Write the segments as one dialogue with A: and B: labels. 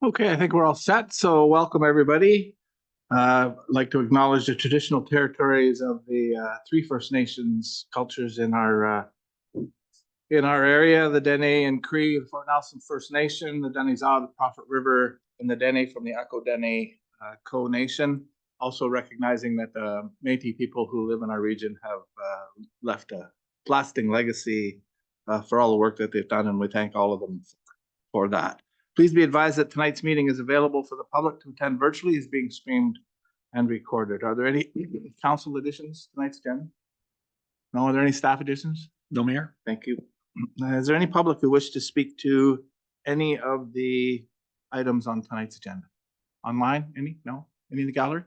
A: Okay, I think we're all set. So welcome, everybody. I'd like to acknowledge the traditional territories of the three First Nations cultures in our area, the Dene and Cree of Fort Nelson First Nation, the Denezaw, the Prophet River, and the Dene from the Ako Dene Co Nation. Also recognizing that the Métis people who live in our region have left a lasting legacy for all the work that they've done, and we thank all of them for that. Please be advised that tonight's meeting is available for the public to attend virtually, is being streamed and recorded. Are there any council additions to tonight's agenda? No, are there any staff additions?
B: No, Mayor.
A: Thank you. Is there any public who wish to speak to any of the items on tonight's agenda? Online, any? No? Any in the gallery?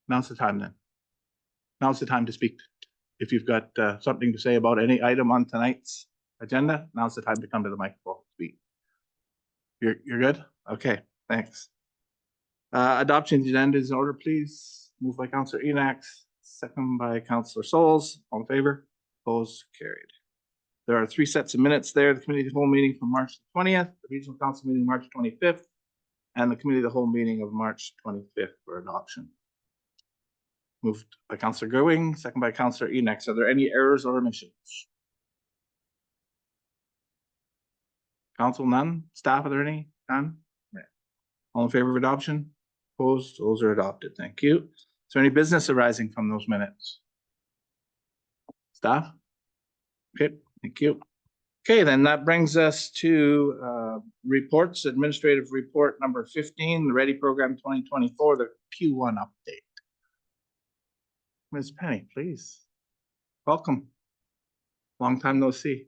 A: Now's the time then. Now's the time to speak. If you've got something to say about any item on tonight's agenda, now's the time to come to the microphone to speak. You're good? Okay, thanks. Adoption of the agenda is in order, please. Moved by Councillor Enax, second by Councillor Souls. All in favor? Opposed? Carried. There are three sets of minutes there. The committee of the whole meeting from March 20th, the regional council meeting March 25th, and the committee of the whole meeting of March 25th for adoption. Moved by Councillor Gerwing, second by Councillor Enax. Are there any errors or omissions? Council, none. Staff, are there any? None. All in favor of adoption? Opposed? Those are adopted. Thank you. Is there any business arising from those minutes? Staff? Okay, thank you. Okay, then that brings us to reports. Administrative report number 15, the Ready Program 2024, the Q1 update. Ms. Penny, please. Welcome. Long time no see.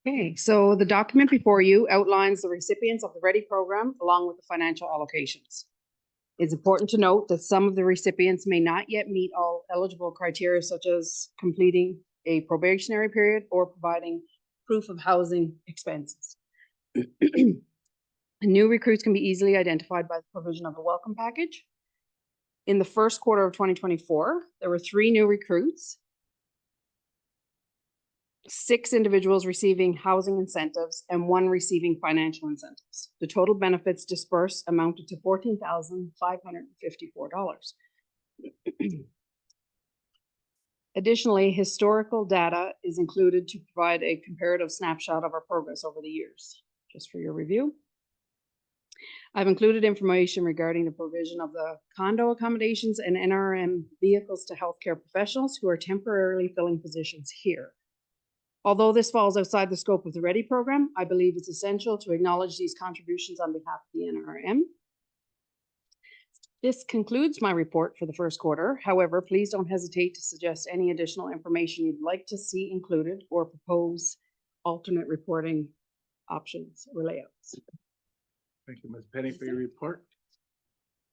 C: Okay, so the document before you outlines the recipients of the Ready program along with the financial allocations. It's important to note that some of the recipients may not yet meet all eligible criteria, such as completing a probationary period or providing proof of housing expenses. New recruits can be easily identified by the provision of a welcome package. In the first quarter of 2024, there were 3 new recruits, 6 individuals receiving housing incentives, and 1 receiving financial incentives. The total benefits dispersed amounted to $14,554. Additionally, historical data is included to provide a comparative snapshot of our progress over the years, just for your review. I've included information regarding the provision of the condo accommodations and NRM vehicles to healthcare professionals who are temporarily filling positions here. Although this falls outside the scope of the Ready program, I believe it's essential to acknowledge these contributions on behalf of the NRM. This concludes my report for the first quarter. However, please don't hesitate to suggest any additional information you'd like to see included or propose alternate reporting options or layouts.
A: Thank you, Ms. Penny, for your report.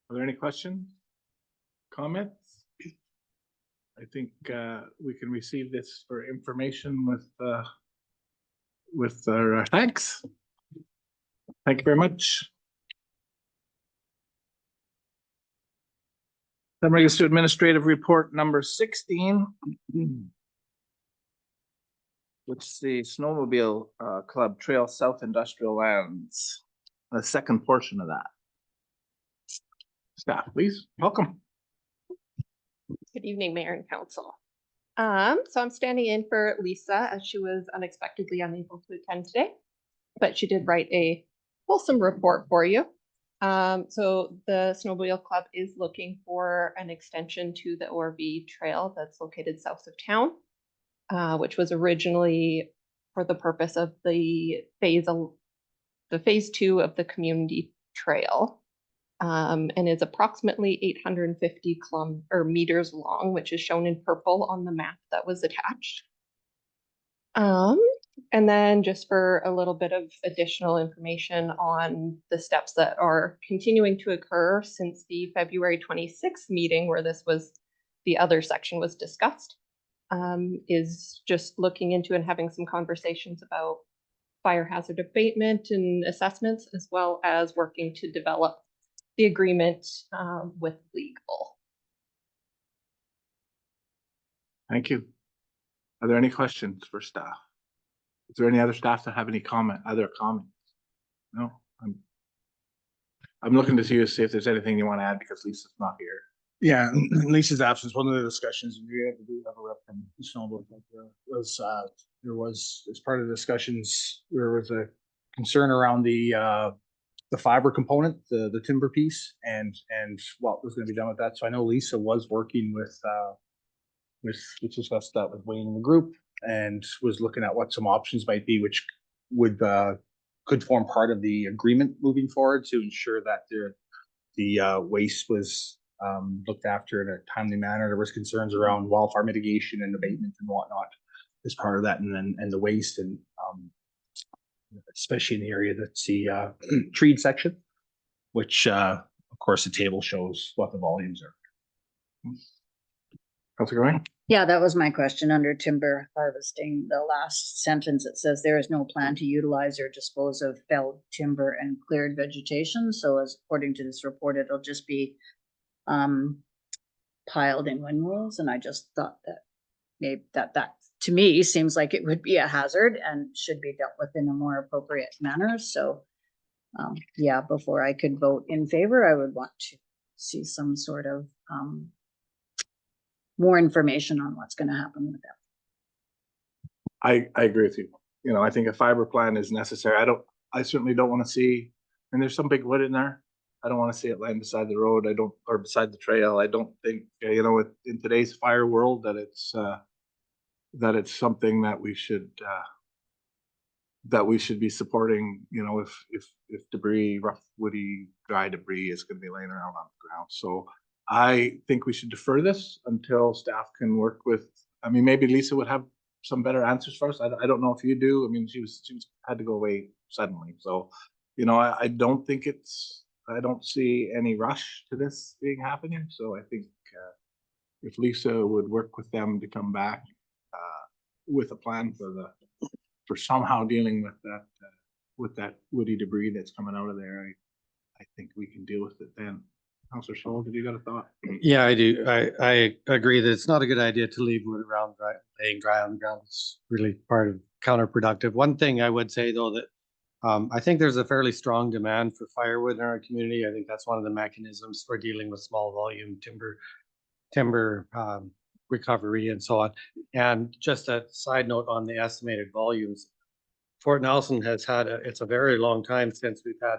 A: Are there any questions, comments? I think we can receive this for information with our thanks. Thank you very much. That brings us to administrative report number 16, which is the Snowmobile Club Trail South Industrial Lands, the second portion of that. Staff, please, welcome.
D: Good evening, Mayor and Council. So I'm standing in for Lisa as she was unexpectedly unable to attend today, but she did write a wholesome report for you. So the Snowmobile Club is looking for an extension to the ORV trail that's located south of town, which was originally for the purpose of the phase 2 of the community trail. And is approximately 850 meters long, which is shown in purple on the map that was attached. And then just for a little bit of additional information on the steps that are continuing to occur since the February 26th meeting where the other section was discussed, is just looking into and having some conversations about fire hazard abatement and assessments, as well as working to develop the agreement with legal.
A: Thank you. Are there any questions for staff? Is there any other staff that have any other comments? No, I'm looking to see if there's anything you want to add because Lisa's not here.
B: Yeah, in Lisa's absence, one of the discussions we had to do have a rep from Snowball was there was, as part of the discussions, there was a concern around the fiber component, the timber piece, and what was going to be done with that. So I know Lisa was working with we discussed that with Wayne in the group and was looking at what some options might be, which would could form part of the agreement moving forward to ensure that the waste was looked after in a timely manner. There was concerns around wildfire mitigation and abatement and whatnot as part of that, and the waste, and especially in the area that's the treed section, which of course the table shows what the volumes are.
A: Councilor Going?
E: Yeah, that was my question under timber harvesting. The last sentence, it says there is no plan to utilize or dispose of felled timber and cleared vegetation. So as according to this report, it'll just be piled in windmills. And I just thought that maybe that to me seems like it would be a hazard and should be dealt with in a more appropriate manner. So yeah, before I could vote in favor, I would want to see some sort of more information on what's going to happen with that.
A: I agree with you. You know, I think a fiber plan is necessary. I certainly don't want to see, and there's some big wood in there. I don't want to see it lying beside the road. Or beside the trail. I don't think, you know, in today's fire world that it's something that we should be supporting, you know, if debris, rough, woody, dry debris is going to be laying around on the ground. So I think we should defer this until staff can work with, I mean, maybe Lisa would have some better answers for us. I don't know if you do. I mean, she had to go away suddenly. So, you know, I don't see any rush to this being happening. So I think if Lisa would work with them to come back with a plan for somehow dealing with that woody debris that's coming out of there, I think we can deal with it then. Councilor Scholl, have you got a thought?
F: Yeah, I do. I agree that it's not a good idea to leave wood around laying dry on the ground. It's really part of counterproductive. One thing I would say though, that I think there's a fairly strong demand for firewood in our community. I think that's one of the mechanisms for dealing with small volume timber recovery and so on. And just a side note on the estimated volumes, Fort Nelson has had it's a very long time since we've had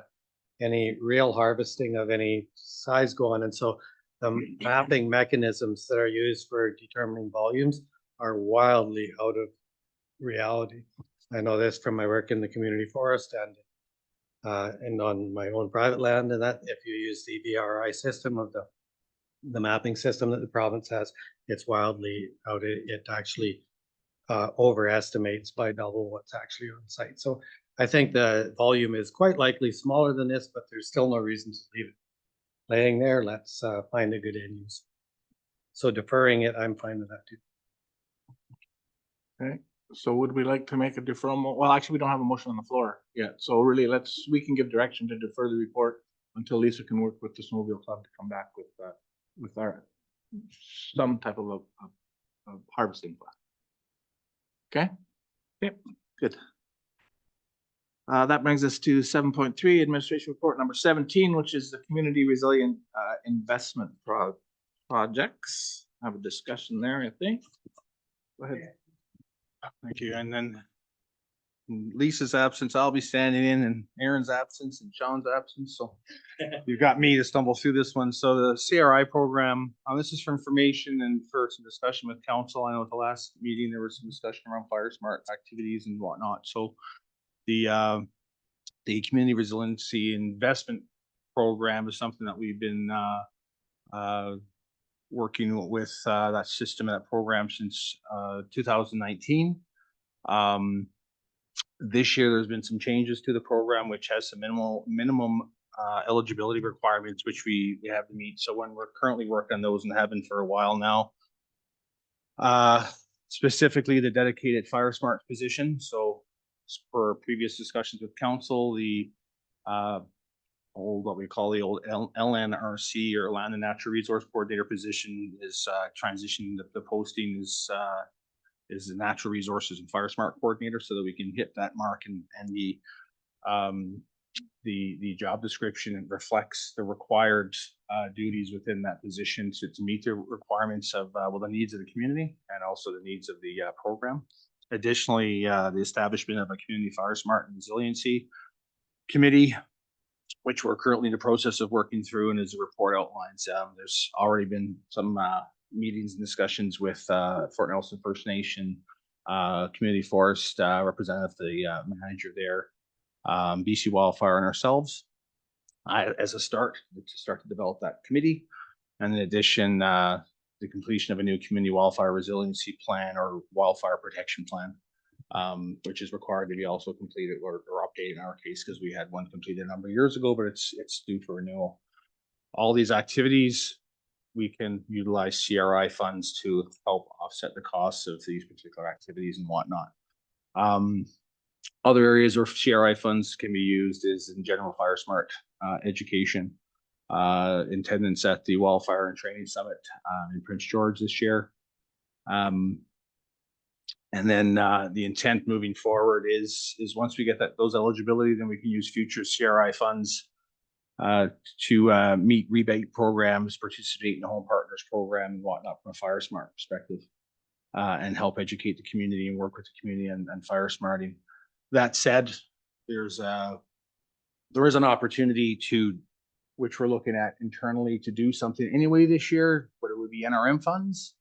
F: any real harvesting of any size going. And so the mapping mechanisms that are used for determining volumes are wildly out of reality. I know this from my work in the community forest and on my own private land, and that if you use the VRI system of the mapping system that the province has, it's wildly out. It actually overestimates by double what's actually on site. So I think the volume is quite likely smaller than this, but there's still no reason to leave it laying there. Let's find a good end use. So deferring it, I'm fine with that too.
A: Okay, so would we like to make a deferral? Well, actually, we don't have a motion on the floor yet. So really, we can give direction to defer the report until Lisa can work with the Snowmobile Club to come back with some type of a harvesting plan. Okay? Yep, good. That brings us to 7.3, administration report number 17, which is the community resilient investment projects. Have a discussion there, I think. Go ahead.
B: Thank you. And then in Lisa's absence, I'll be standing in, and Aaron's absence and Sean's absence. So you've got me to stumble through this one. So the CRI program, this is for information and for some discussion with council. I know at the last meeting, there was some discussion around fire smart activities and whatnot. So the community resiliency investment program is something that we've been working with that system, that program since 2019. This year, there's been some changes to the program, which has some minimum eligibility requirements, which we have to meet. So when we're currently working on those and have been for a while now, specifically the dedicated fire smart position. So for previous discussions with council, the
G: old, what we call the old LNRC or Land and Natural Resource Coordinator position is transitioning. The posting is the Natural Resources and Fire Smart Coordinator, so that we can hit that mark, and the job description reflects the required duties within that position to meet the requirements of the needs of the community and also the needs of the program. Additionally, the establishment of a Community Fire Smart and Resiliency Committee, which we're currently in the process of working through, and as the report outlines, there's already been some meetings and discussions with Fort Nelson First Nation, Community Forest representative, the manager there, BC Wildfire, and ourselves as a start to develop that committee. And in addition, the completion of a new community wildfire resiliency plan or wildfire protection plan, which is required to be also completed or updated in our case, because we had one completed a number of years ago, but it's due for renewal. All these activities, we can utilize CRI funds to help offset the costs of these particular activities and whatnot. Other areas where CRI funds can be used is in general fire smart education, attendance at the Wildfire and Training Summit in Prince George this year. And then the intent moving forward is once we get those eligibility, then we can use future CRI funds to meet rebate programs, participate in the Home Partners program and whatnot from a Fire Smart perspective, and help educate the community and work with the community and fire smarting. That said, there is an opportunity which we're looking at internally to do something anyway this year, but it would be NRM funds,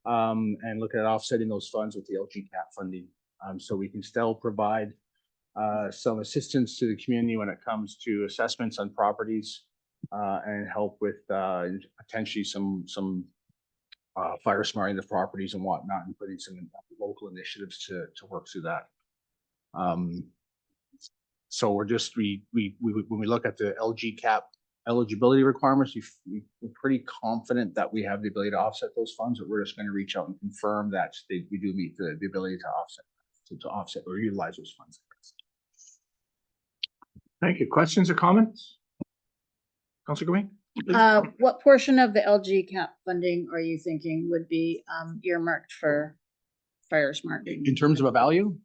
G: and look at offsetting those funds with the LGCAP funding. So we can still provide some assistance to the community when it comes to assessments on properties, and help with potentially some fire smarting of properties and whatnot, and putting some local initiatives to work through that. So we're just when we look at the LGCAP eligibility requirements, we're pretty confident that we have the ability to offset those funds, but we're just going to reach out and confirm that we do meet the ability to offset or utilize those funds.
A: Thank you. Questions or comments? Councilor Green?
E: What portion of the LGCAP funding are you thinking would be earmarked for fire smart?
B: In terms of a value,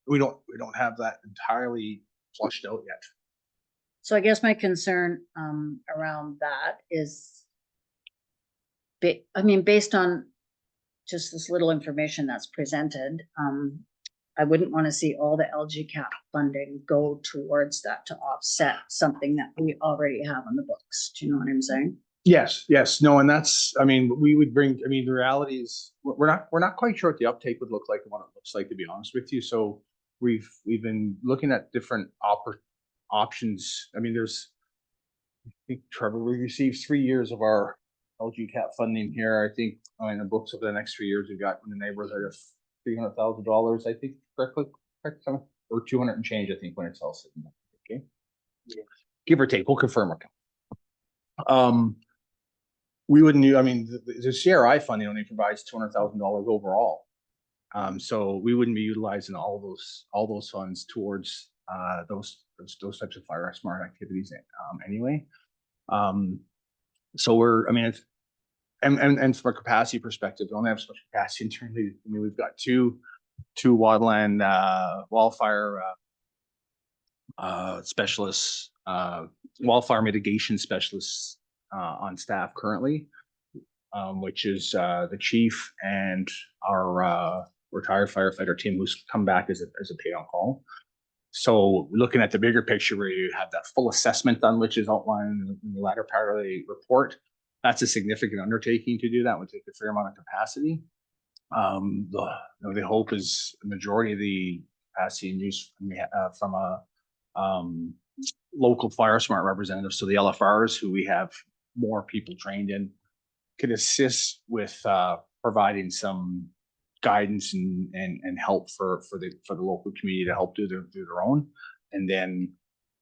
B: we don't have that entirely flushed out yet.
E: So I guess my concern around that is, based on just this little information that's presented, I wouldn't want to see all the LGCAP funding go towards that to offset something that we already have on the books. Do you know what I'm saying?
B: Yes, no, and that's, we would bring, the reality is we're not quite sure what the uptake would look like and what it looks like, to be honest with you. So we've been looking at different options. I think Trevor, we received 3 years of our LGCAP funding here. I think in the books over the next 3 years, we've got in the neighborhood of $300,000, I think, correct, or 200 and change, I think, when it's all said and done. Okay, yeah. Give or take, we'll confirm our we wouldn't use, the CRI funding only provides $200,000 overall. So we wouldn't be utilizing all those funds towards those types of fire smart activities anyway. So we're, and from a capacity perspective, we don't have so much capacity internally. We've got two wildland wildfire specialists, wildfire mitigation specialists on staff currently, which is the chief and our retired firefighter Tim, who's come back as a pay on call. So looking at the bigger picture where you have that full assessment done, which is outlined in the latter part of the report, that's a significant undertaking to do that. Would take a fair amount of capacity. The hope is the majority of the capacity and use from a local fire smart representatives, so the LFRs, who we have more people trained in, could assist with providing some guidance and help for the local community to help do their own, and then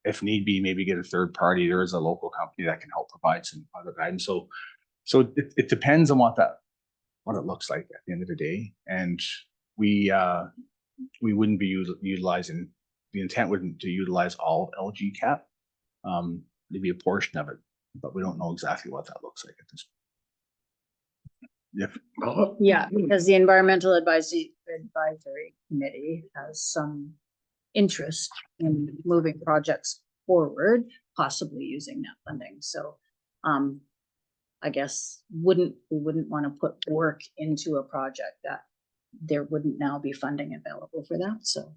B: if need be, maybe get a third party. There is a local company that can help provide some other guidance. So it depends on what it looks like at the end of the day, and we wouldn't be utilizing. The intent wouldn't to utilize all LGCAP.
G: maybe a portion of it, but we don't know exactly what that looks like at this. If,
E: Yeah, because the Environmental Advisory Committee has some interest in moving projects forward, possibly using that funding. So, I guess we wouldn't want to put work into a project that there wouldn't now be funding available for that. So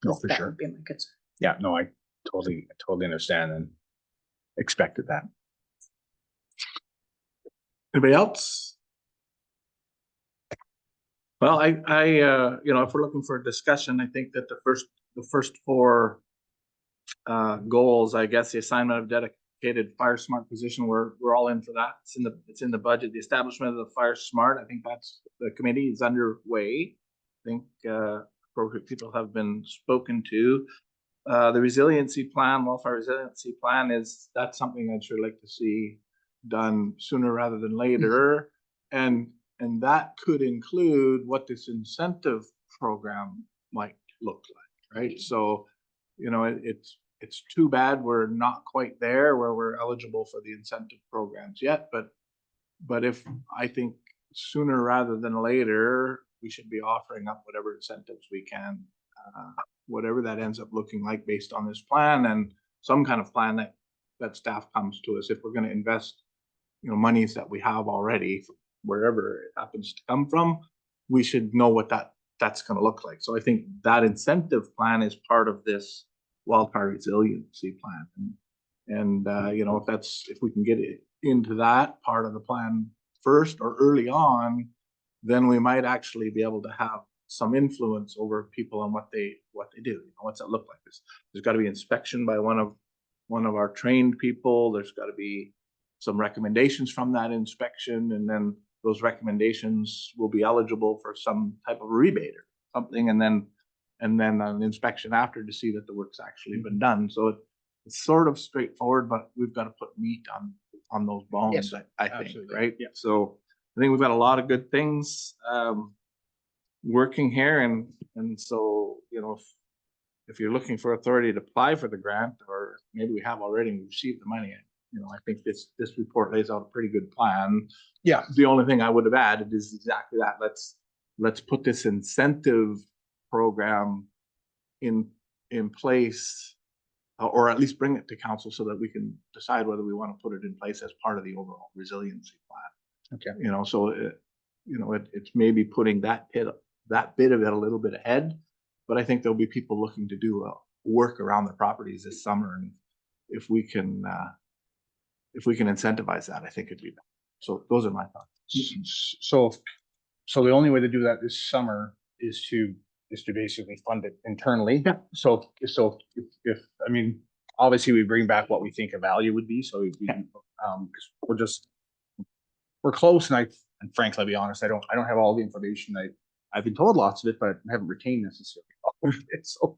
G: No, for
E: that
G: sure.
E: would be my concern.
G: Yeah, no, I totally understand and expected that.
A: Anybody else? Well, you know, if we're looking for a discussion, I think that the first four goals, I guess the assignment of dedicated fire smart position, we're all in for that. It's in the budget. The establishment of the fire smart, I think that's, the committee is underway. I think appropriate people have been spoken to. The resiliency plan, wildfire resiliency plan, that's something I'd sure like to see done sooner rather than later. And that could include what this incentive program might look like, right? So, you know, it's too bad we're not quite there where we're eligible for the incentive programs yet, but if, I think sooner rather than later, we should be offering up whatever incentives we can, whatever that ends up looking like based on this plan, and some kind of plan that staff comes to us. If we're going to invest, you know, monies that we have already, wherever it happens to come from, we should know what that's going to look like. So I think that incentive plan is part of this wildfire resiliency plan. And you know, if we can get it into that part of the plan first or early on, then we might actually be able to have some influence over people on what they do. You know, what's that look like? There's got to be inspection by one of our trained people. There's got to be some recommendations from that inspection, and then those recommendations will be eligible for some type of rebate or something, and then an inspection after to see that the work's actually been done. So it's sort of straightforward, but we've got to put meat on those bones.
B: Yes,
A: I think,
B: absolutely.
A: right?
B: Yeah.
A: So I think we've got a lot of good things working here, and so, you know, if you're looking for authority to apply for the grant, or maybe we have already and we received the money, you know, I think this report lays out a pretty good plan.
B: Yeah.
A: The only thing I would have added is exactly that. Let's put this incentive program in place, or at least bring it to council so that we can decide whether we want to put it in place as part of the overall resiliency plan.
B: Okay.
A: You know, so it's maybe putting that bit of it a little bit ahead, but I think there'll be people looking to do work around their properties this summer, and if we can incentivize that, I think it'd be better. So those are my thoughts.
B: So the only way to do that this summer is to basically fund it internally.
A: Yeah.
B: So if I mean, obviously we bring back what we think a value would be. So because we're close, and frankly, I'll be honest, I don't have all the information. I've been told lots of it, but I haven't retained necessarily all of it. So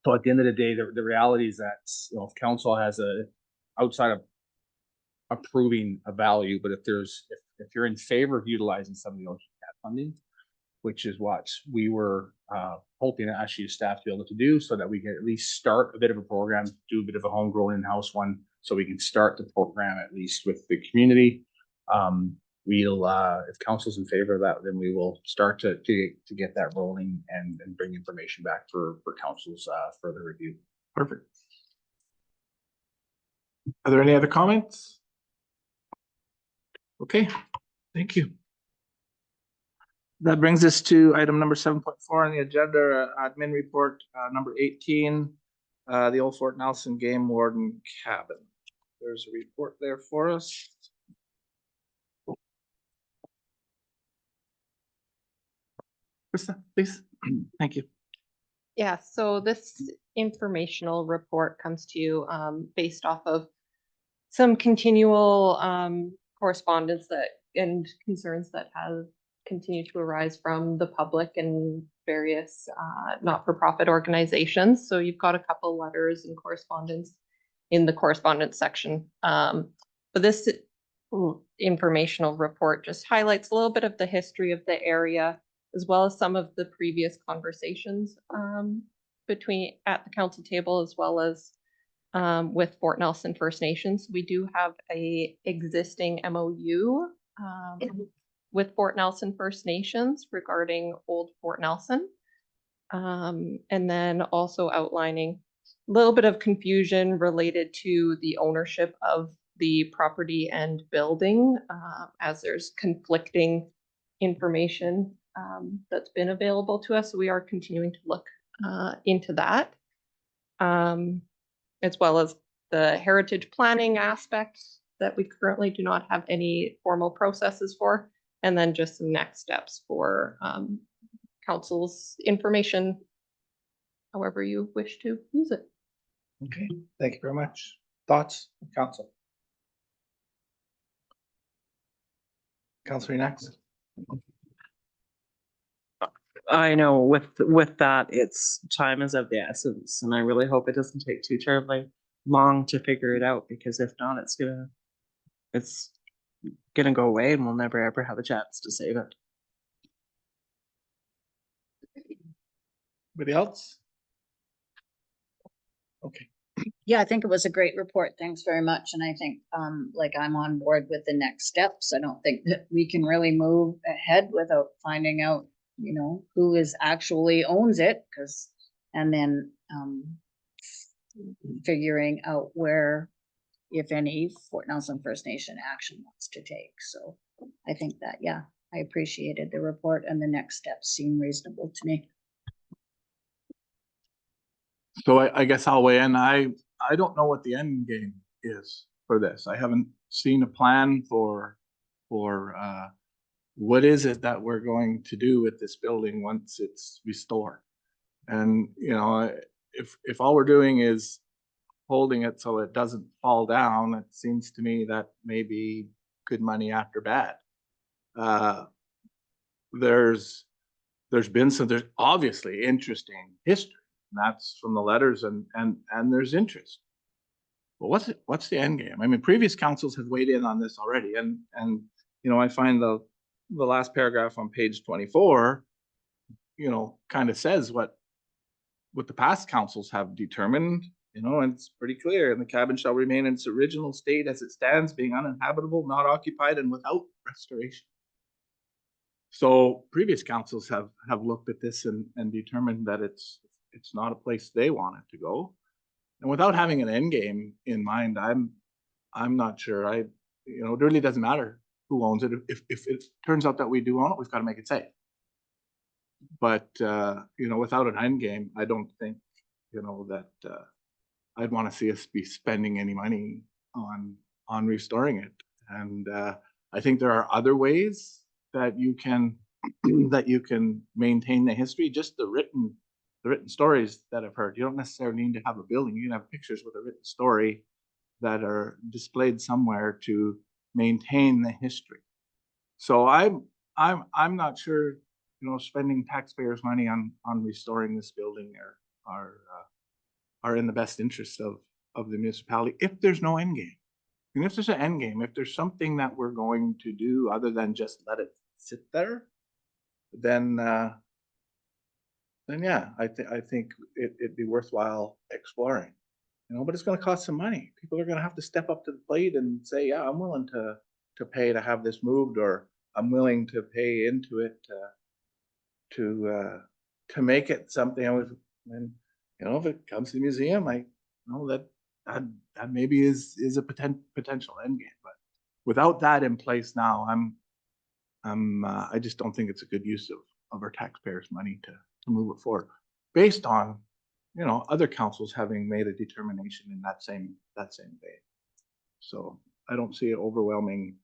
B: so at the end of the day, the reality is that, you know, if council has outside of approving a value, but if you're in favor of utilizing some of the ocean cat funding, which is what we were hoping to actually staff to be able to do, so that we can at least start a bit of a program, do a bit of a homegrown in-house one, so we can start the program at least with the community. We'll if council's in favor of that, then we will start to get that rolling and bring information back for council's further review.
A: Perfect. Are there any other comments? Okay, thank you. That brings us to item number 7.4 on the agenda, admin report number 18, the Old Fort Nelson Game Warden Cabin. There's a report there for us. Krista, please. Thank you.
D: Yeah, so this informational report comes to you based off of some continual correspondence and concerns that have continued to arise from the public and various not-for-profit organizations. So you've got a couple letters and correspondence in the correspondence section. But this informational report just highlights a little bit of the history of the area, as well as some of the previous conversations at the council table, as well as with Fort Nelson First Nations. We do have a existing MOU with Fort Nelson First Nations regarding Old Fort Nelson. And then also outlining a little bit of confusion related to the ownership of the property and building, as there's conflicting information that's been available to us. So we are continuing to look into that, as well as the heritage planning aspects that we currently do not have any formal processes for, and then just some next steps for council's information, however you wish to use it.
A: Okay, thank you very much. Thoughts, council? Councilor next.
H: I know with that, it's time is of the essence, and I really hope it doesn't take too terribly long to figure it out, because if not, it's gonna go away and we'll never ever have a chance to save it.
A: Anybody else? Okay,
E: Yeah, I think it was a great report. Thanks very much. And I think, like, I'm on board with the next steps. I don't think that we can really move ahead without finding out, you know, who actually owns it, and then, figuring out where, if any, Fort Nelson First Nation action wants to take. So I think that, yeah, I appreciated the report, and the next steps seem reasonable to me.
A: so I guess I'll weigh in. I don't know what the end game is for this. I haven't seen a plan for what is it that we're going to do with this building once it's restored. And, you know, if all we're doing is holding it so it doesn't fall down, it seems to me that may be good money after bad. There's obviously interesting history, and that's from the letters, and there's interest. But what's the end game? I mean, previous councils have weighed in on this already, and you know, I find the last paragraph on page 24, you know, kind of says what the past councils have determined, you know, and it's pretty clear. And the cabin shall remain in its original state as it stands, being uninhabitable, not occupied, and without restoration. So previous councils have looked at this and determined that it's not a place they want it to go. And without having an end game in mind, I'm not sure. You know, it really doesn't matter who owns it. If it turns out that we do own it, we've got to make it safe. But you know, without an end game, I don't think, you know, that I'd want to see us be spending any money on restoring it. And I think there are other ways that you can maintain the history. Just the written stories that I've heard. You don't necessarily need to have a building. You can have pictures with a written story that are displayed somewhere to maintain the history. So I'm not sure, you know, spending taxpayers' money on restoring this building are in the best interest of the municipality if there's no end game. And if there's an end game, if there's something that we're going to do other than just let it sit there, then yeah, I think it'd be worthwhile exploring. You know, but it's going to cost some money. People are going to have to step up to the plate and say, yeah, I'm willing to pay to have this moved, or I'm willing to pay into it to make it something. And you know, if it comes to the museum, I know that maybe is a potential end game. But without that in place now, I just don't think it's a good use of our taxpayers' money to move it forward, based on, you know, other councils having made a determination in that same way. So I don't see an overwhelming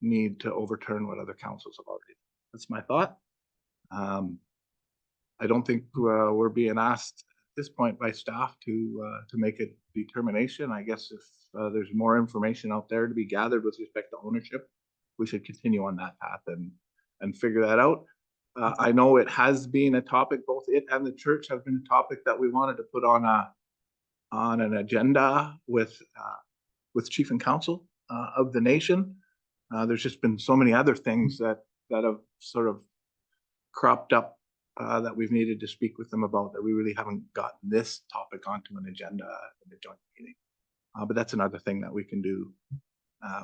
A: need to overturn what other councils have already done. That's my thought. I don't think we're being asked at this point by staff to make a determination. I guess if there's more information out there to be gathered with respect to ownership, we should continue on that path and figure that out. I know it has been a topic, both it and the church have been a topic that we wanted to put on an agenda with chief and council of the nation. There's just been so many other things that have sort of cropped up that we've needed to speak with them about that we really haven't gotten this topic onto an agenda in the joint meeting. But that's another thing that we can do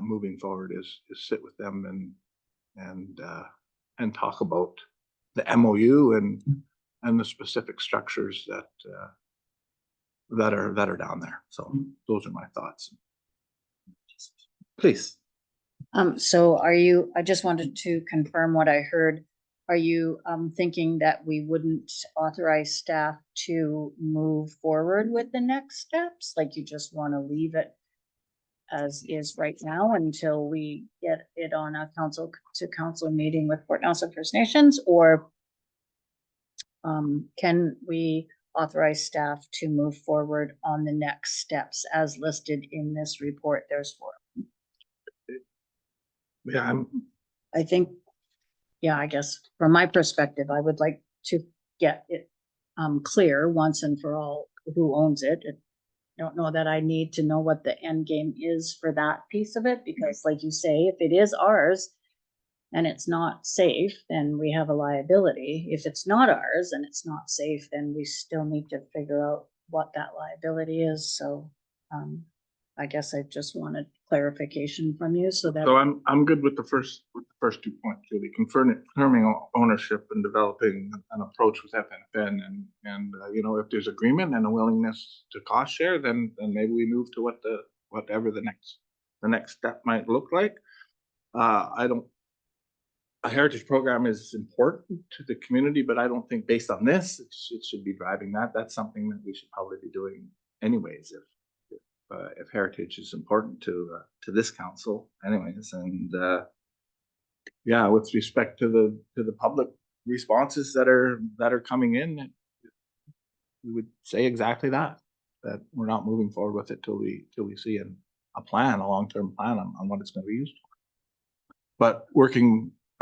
A: moving forward is sit with them and talk about the MOU and the specific structures that are down there. So those are my thoughts. Please.
E: So I just wanted to confirm what I heard. Are you, thinking that we wouldn't authorize staff to move forward with the next steps? Like you just want to leave it as is right now until we get it on a council to council meeting with Port Nelson First Nations, or can we authorize staff to move forward on the next steps as listed in this report? There's 4.
A: Yeah,
E: I think, yeah, I guess from my perspective, I would like to get it clear once and for all who owns it. I don't know that I need to know what the end game is for that piece of it, because like you say, if it is ours and it's not safe, then we have a liability. If it's not ours and it's not safe, then we still need to figure out what that liability is. So I guess I just wanted clarification from you so that.
A: so I'm good with the first 2 points, really confirming ownership and developing an approach with FNFN and you know, if there's agreement and a willingness to cost share, then maybe we move to whatever the next step might look like. A heritage program is important to the community, but I don't think based on this, it should be driving that. That's something that we should probably be doing anyways if heritage is important to this council anyways. And yeah, with respect to the public responses that are coming in, we would say exactly that we're not moving forward with it till we see a long-term plan on what it's going to be used for. But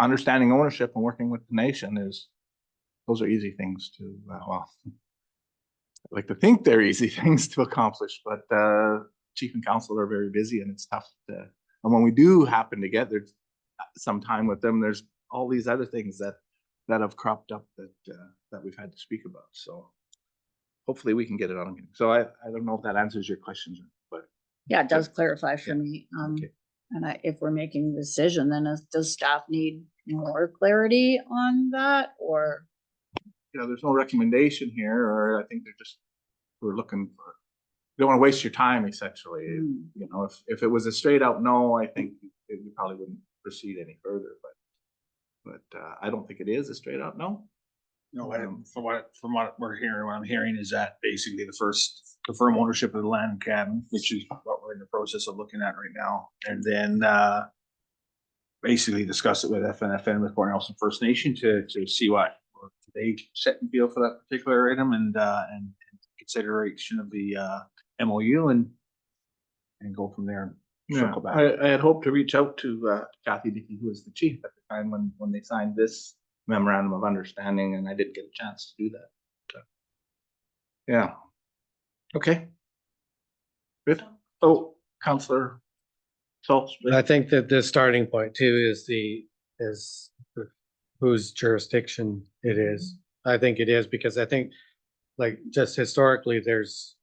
A: understanding ownership and working with the nation those are easy things to well, I like to think they're easy things to accomplish, but chief and council are very busy and it's tough and when we do happen to get there some time with them, there's all these other things that have cropped up that we've had to speak about. So hopefully we can get it on a meeting. So I don't know if that answers your questions, but
E: Yeah, it does clarify for
A: Yeah.
E: me.
A: Okay.
E: And if we're making a decision, then does staff need more clarity on that, or?
A: you know, there's no recommendation here, or I think we're looking for, you don't want to waste your time essentially.
E: Hmm.
A: You know, if it was a straight out no, I think we probably wouldn't proceed any further, but I don't think it is a straight out no.
B: No, from what we're hearing, what I'm hearing is that basically the first confirm ownership of the land cabin, which is what we're in the process of looking at right now. And then basically discuss it with FNFN, with Port Nelson First Nation to see what they set and feel for that particular item and consideration of the MOU and go from there.
A: Yeah,
B: Circle back.
A: I had hoped to reach out to Kathy Dickey, who was the chief at the time when they signed this memorandum of understanding, and I didn't get a chance to do that. So, yeah. Okay. Good. Oh, Councillor Schultz.
F: I think that the starting point too is whose jurisdiction it is. I think it is because I think like just historically, this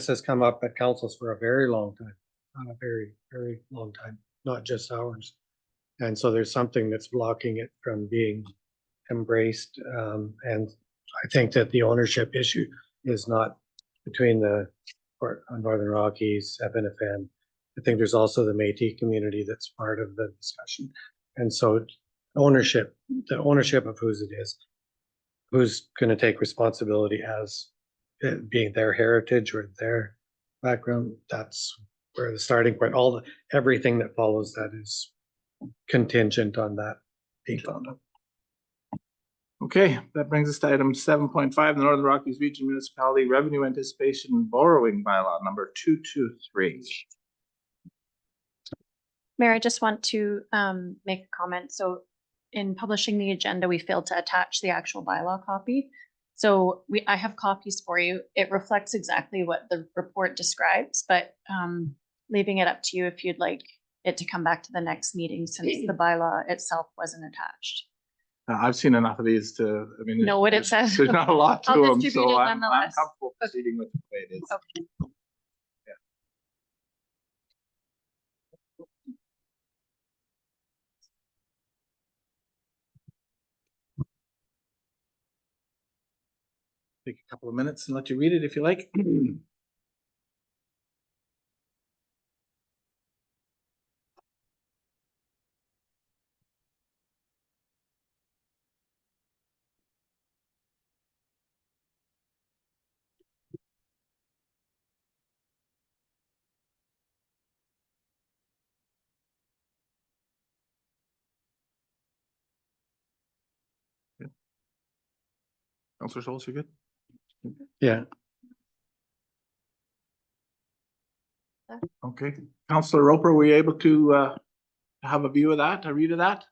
F: has come up at councils for a very long time, a very, very long time, not just ours. And so there's something that's blocking it from being embraced. And I think that the ownership issue is not between the Northern Rockies, FNFN. I think there's also the Métis community that's part of the discussion. And so the ownership of whose it is, who's going to take responsibility as it being their heritage or their background, that's where the starting point, everything that follows that is contingent on that being found out.
A: Okay, that brings us to item 7.5, the Northern Rockies Region Municipality Revenue Anticipation and Borrowing Bylaw number 223.
D: Mayor, I just want to make a comment. So in publishing the agenda, we failed to attach the actual bylaw copy. So I have copies for you. It reflects exactly what the report describes, but leaving it up to you if you'd like it to come back to the next meeting since the bylaw itself wasn't attached.
A: I've seen enough of these to, I mean.
D: Know what it
A: there's-
D: says.
A: There's not a lot to
D: I'll
A: them,
D: distribute
A: so
D: it
A: I'm
D: nonetheless.
A: comfortable proceeding with the way it is.
D: Okay.
A: Take a couple of minutes and let you read it if you like. Counselor Scholes, you good?
F: Yeah.
A: Okay. Counselor Roper, were you able to have a view of that, a read of that?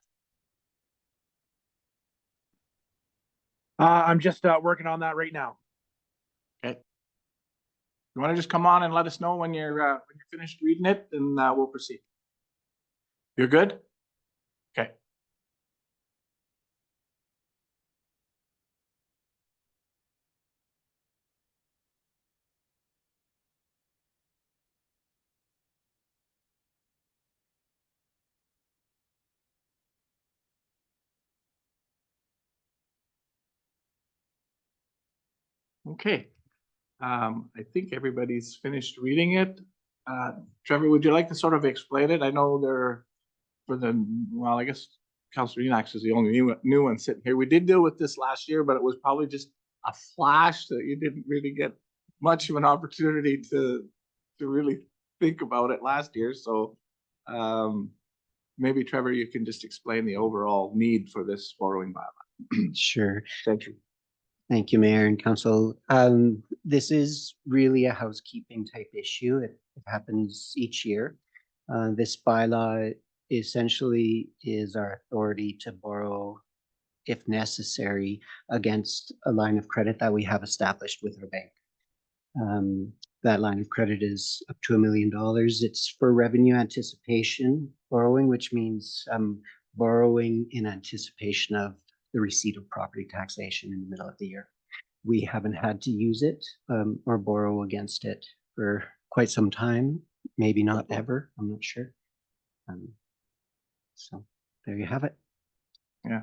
B: I'm just working on that right now.
A: Okay. You want to just come on and let us know when you're finished reading it, and we'll proceed. You're good? Okay. Okay. I think everybody's finished reading it. Trevor, would you like to sort of explain it? I know well, I guess Councilor Enox is the only new one sitting here. We did deal with this last year, but it was probably just a flash that you didn't really get much of an opportunity to really think about it last year. So maybe Trevor, you can just explain the overall need for this borrowing bylaw.
I: Sure.
A: Thank you.
I: Thank you, Mayor and Council. This is really a housekeeping type issue. It happens each year. This bylaw essentially is our authority to borrow, if necessary, against a line of credit that we have established with our bank. That line of credit is up to $1 million. It's for revenue anticipation borrowing, which means borrowing in anticipation of the receipt of property taxation in the middle of the year. We haven't had to use it or borrow against it for quite some time, maybe not ever, I'm not sure. So there you have it.
A: Yeah.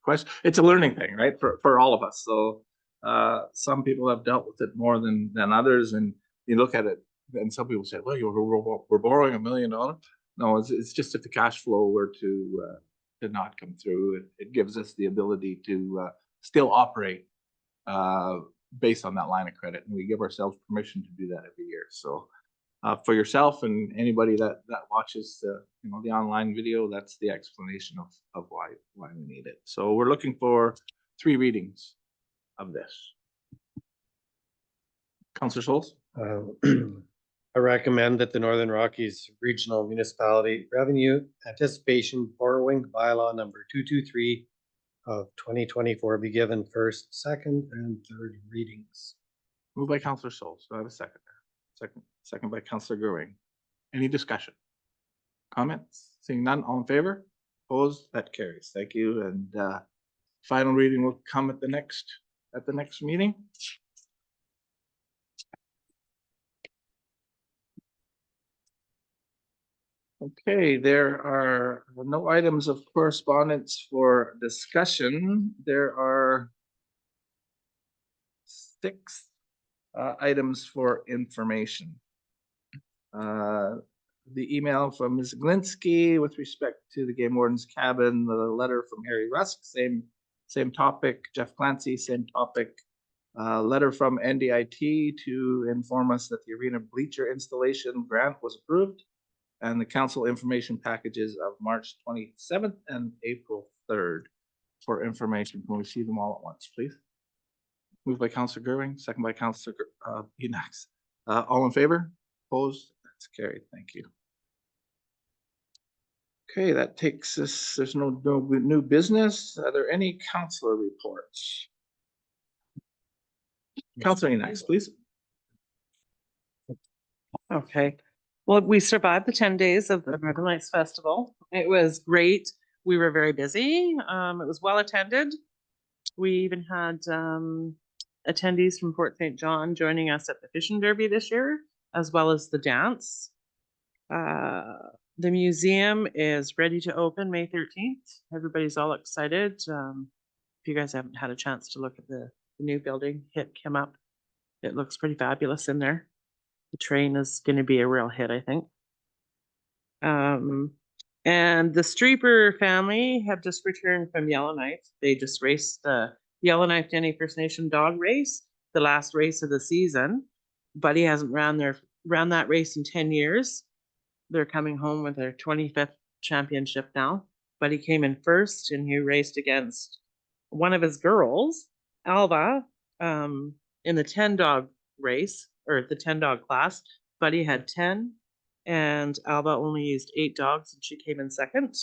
A: Question. It's a learning thing, right? For all of us. So some people have dealt with it more than others, and you look at it, and some people say, "Well, we're borrowing $1 million." No, it's just if the cash flow were to not come through, it gives us the ability to still operate based on that line of credit, and we give ourselves permission to do that every year. So for yourself and anybody that watches the online video, that's the explanation of why we need it. So we're looking for 3 readings of this. Councilor Scholes?
F: I recommend that the Northern Rockies Regional Municipality Revenue Anticipation Borrowing Bylaw number 223 of 2024 be given first, second, and third readings.
A: Moved by Councilor Scholes. Do I have a second? Second by Councilor Goering. Any discussion? Comments? Seeing none, all in favor? Opposed? That carries. Thank you. And final reading will come at the next meeting. Okay, there are no items of correspondence for discussion. There are 6 items for information. The email from Ms. Glinsky with respect to the game warden's cabin, the letter from Harry Rusk, same topic. Jeff Clancy, same topic. Letter from NDIT to inform us that the arena bleacher installation grant was approved, and the council information packages of March 27th and April 3rd for information. Can we see them all at once, please? Moved by Councilor Goering, second by Councilor Enox. All in favor? Opposed? That's carried. Thank you. Okay, that takes us, there's no new business. Are there any councilor reports? Councilor Enox, please.
H: Okay. Well, we survived the 10 days of the Northern Lights Festival. It was great. We were very busy. It was well attended. We even had attendees from Fort St. John joining us at the Fishing Derby this year, as well as the dance. The museum is ready to open May 13th. Everybody's all excited. If you guys haven't had a chance to look at the new building, hit Kim up. It looks pretty fabulous in there. The train is going to be a real hit, I think. And the Streeper family have just returned from Yellowknife. They just raced the Yellowknife Denny First Nation dog race, the last race of the season. Buddy hasn't ran that race in 10 years. They're coming home with their 25th championship now. Buddy came in first and he raced against one of his girls, Alba, in the 10 dog race or the 10 dog class. Buddy had 10 and Alba only used 8 dogs and she came in second.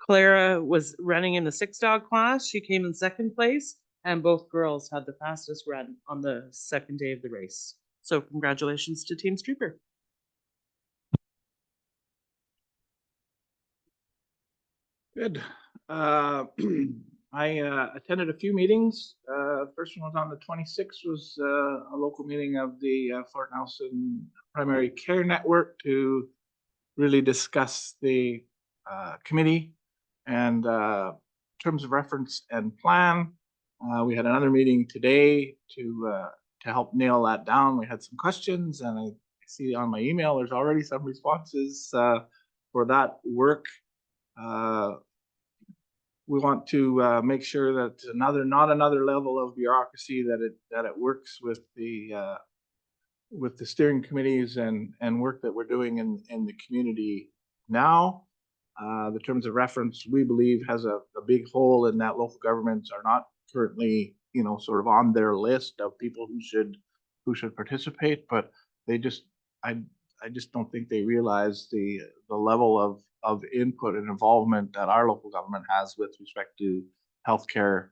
H: Clara was running in the 6 dog class. She came in second place and both girls had the fastest run on the second day of the race. So congratulations to Team Streeper.
A: Good. I attended a few meetings. First one was on the 26th, was a local meeting of the Fort Nelson Primary Care Network to really discuss the committee and terms of reference and plan. We had another meeting today to help nail that down. We had some questions, and I see on my email there's already some responses for that work. We want to make sure that not another level of bureaucracy, that it works with the steering committees and work that we're doing in the community now. The terms of reference, we believe, has a big hole in that local governments are not currently, sort of on their list of people who should participate, but I just don't think they realize the level of input and involvement that our local government has with respect to healthcare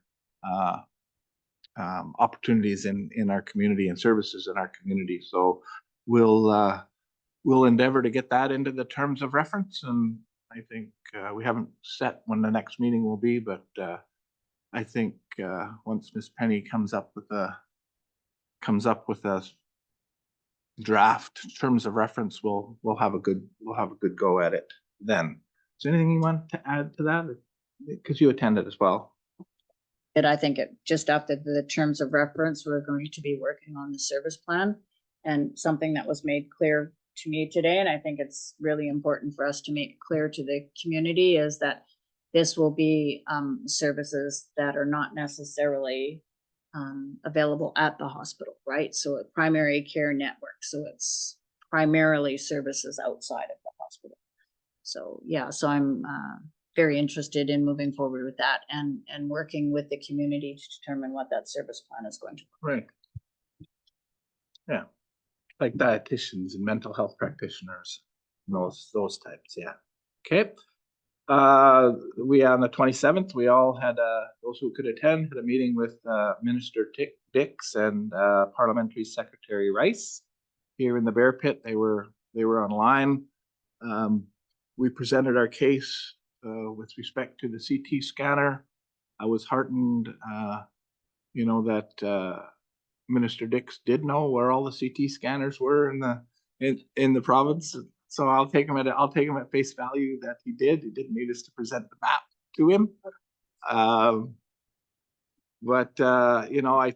A: opportunities in our community and services in our community. So we'll endeavor to get that into the terms of reference, and I think we haven't set when the next meeting will be, but I think once Miss Penny comes up with a draft terms of reference, we'll have a good go at it then. Is there anything you want to add to that? Because you attended as well.
E: And I think just after the terms of reference, we're going to be working on the service plan, and something that was made clear to me today, and I think it's really important for us to make clear to the community, is that this will be services that are not necessarily available at the hospital, right? So a primary care network. So it's primarily services outside of the hospital. So yeah, so I'm very interested in moving forward with that and working with the community to determine what that service plan is going to look like.
A: Right. Yeah. Like dietitians and mental health practitioners, those types. Yeah. Okay. We on the 27th, we all had those who could attend had a meeting with Minister Dix and Parliamentary Secretary Rice here in the Bear Pit. They were online. We presented our case with respect to the CT scanner. I was heartened, that Minister Dix did know where all the CT scanners were in the province. So I'll take him at face value that he did. He didn't need us to present the map to him. I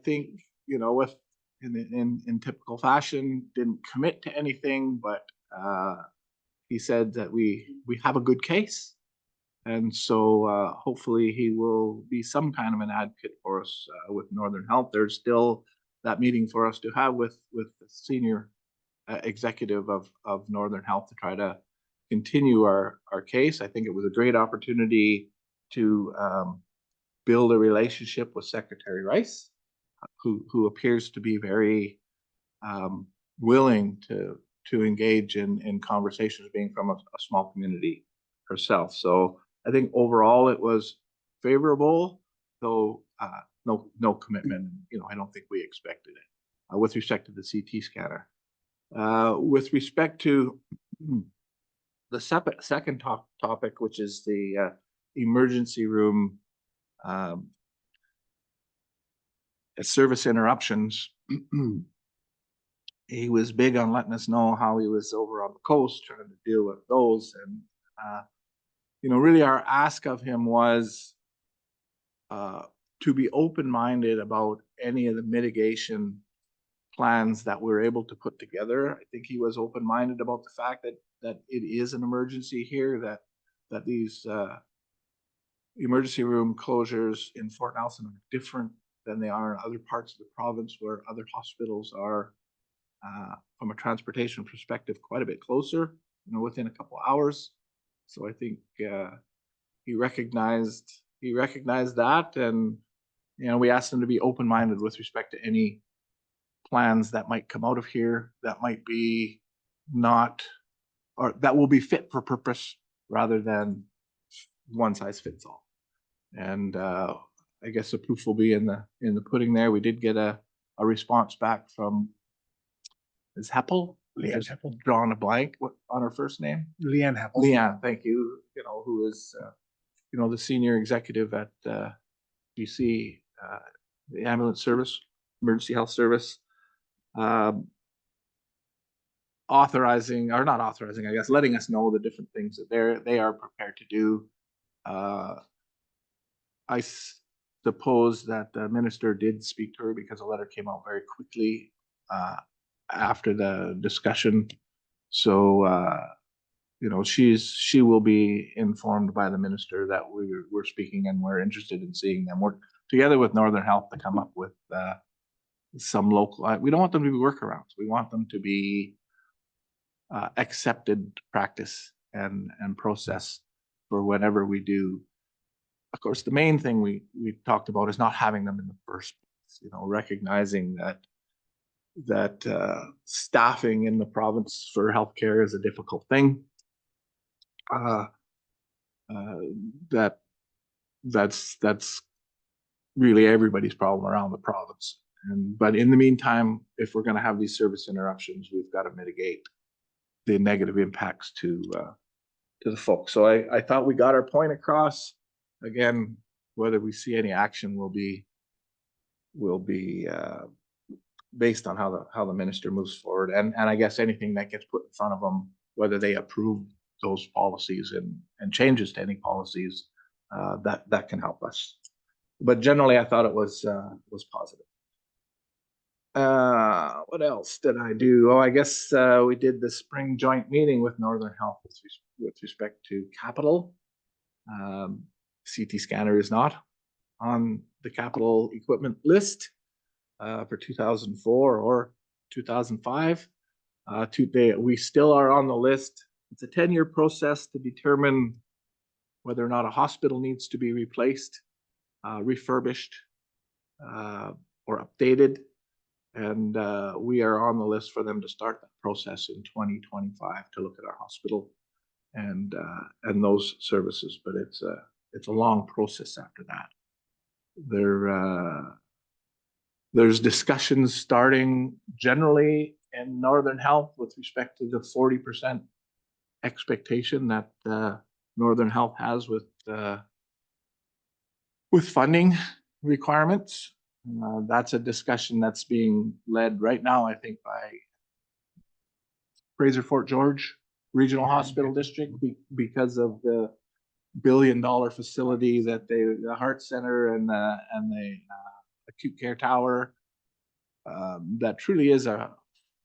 A: think, with in typical fashion, didn't commit to anything, but he said that we have a good case. And so hopefully he will be some kind of an advocate for us with Northern Health. There's still that meeting for us to have with the senior executive of Northern Health to try to continue our case. I think it was a great opportunity to build a relationship with Secretary Rice, who appears to be very willing to engage in conversations, being from a small community herself. So I think overall it was favorable, though no commitment. I don't think we expected it with respect to the CT scanner. With respect to the second topic, which is the emergency room service interruptions. He was big on letting us know how he was over on the coast trying to deal with those. And, really our ask of him was to be open-minded about any of the mitigation plans that we're able to put together. I think he was open-minded about the fact that it is an emergency here, that these emergency room closures in Fort Nelson are different than they are in other parts of the province where other hospitals are, from a transportation perspective, quite a bit closer, within a couple of hours. So I think he recognized that, and we asked him to be open-minded with respect to any plans that might come out of here that might be not, or that will be fit for purpose rather than one size fits all. And I guess the proof will be in the pudding there. We did get a response back from Ms. Heppel.
B: Leanne Heppel.
A: Drawn a blank on her first name.
B: Leanne Heppel.
A: Leanne, thank you. Who is the senior executive at BC, the ambulance service, emergency health service, letting us know the different things that they are prepared to do. I suppose that the minister did speak to her because a letter came out very quickly after the discussion. So, she will be informed by the minister that we're speaking and we're interested in seeing them work together with Northern Health to come up with some local. We don't want them to be workarounds. We want them to be accepted practice and process for whatever we do. Of course, the main thing we talked about is not having them in the first place. Recognizing that staffing in the province for healthcare is a difficult thing. That's really everybody's problem around the province. But in the meantime, if we're going to have these service interruptions, we've got to mitigate the negative impacts to the folks. So I thought we got our point across. Again, whether we see any action will be based on how the minister moves forward, and I guess anything that gets put in front of them, whether they approve those policies and changes to any policies, that can help us. But generally, I thought it was positive. What else did I do? Oh, I guess we did the spring joint meeting with Northern Health with respect to capital. CT scanner is not on the capital equipment list for 2004 or 2005. Today, we still are on the list. It's a 10-year process to determine whether or not a hospital needs to be replaced, refurbished, or updated. And we are on the list for them to start that process in 2025 to look at our hospital and those services. But it's a long process after that. There's discussions starting generally in Northern Health with respect to the 40% expectation that Northern Health has with funding requirements. That's a discussion that's being led right now, I think, by Fraser Fort George Regional Hospital District because of the $1 billion facility that the Heart Center and the acute care tower, that truly is a